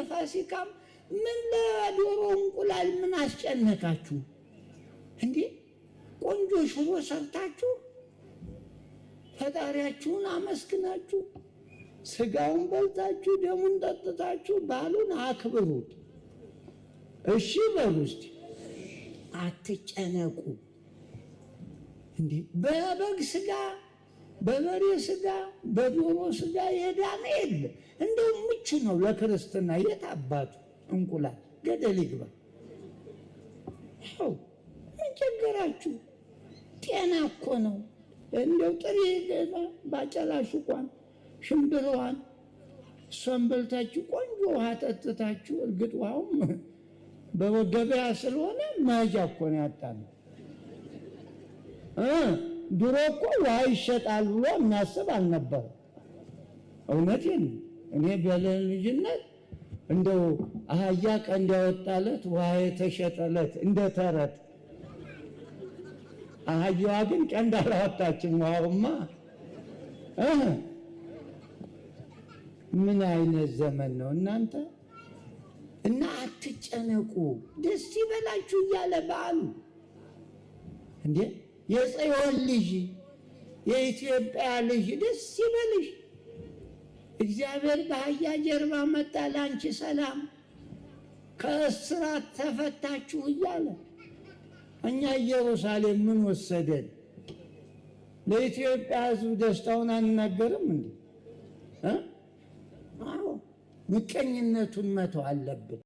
ለፋሲካም ምን ለዶሮ እንቁላል ምን አስጨነቃችሁ እንዴ? ቆንጆ ሽሮ ሰርታችሁ ፈጣሪያችሁን አመስግናችሁ ስጋውን በልታችሁ ደሙን ጠጥታችሁ ባሉን አክብሩት። እሺ በሉ እስቲ፣ አትጨነቁ እንዴ። በበግ ስጋ፣ በበሬ ስጋ፣ በዶሮ ስጋ የዳነ የለ። እንደው ምቹ ነው ለክርስትና። የት አባቱ እንቁላል ገደል ይግባ። ምን ቸገራችሁ? ጤና እኮ ነው። እንደው ጥሬ ባጨላሹ እንኳን ሽምብራዋን እሷን በልታችሁ ቆንጆ ውሃ ጠጥታችሁ፣ እርግጥ ውሃውም በገበያ ስለሆነ መያዣ እኮ ነው ያጣነው። ድሮ እኮ ውሃ ይሸጣል ብሎ እናስብ አልነበረ። እውነቴን እኔ በልጅነት እንደው አህያ ቀንድ ያወጣለት ውሃ የተሸጠለት እንደ ተረት፣ አህያዋ ግን ቀንድ አላወጣችም። ውሃውማ ምን አይነት ዘመን ነው እናንተ! እና አትጨነቁ፣ ደስ ይበላችሁ እያለ በዓሉ እንዴ የጽዮን ልጅ የኢትዮጵያ ልጅ ደስ ይበልሽ፣ እግዚአብሔር በአህያ ጀርባ መጣ ለአንቺ ሰላም፣ ከእስራት ተፈታችሁ እያለ እኛ ኢየሩሳሌም ምን ወሰደን? ለኢትዮጵያ ሕዝብ ደስታውን አንናገርም እንዴ? አዎ ምቀኝነቱን መተው አለብን።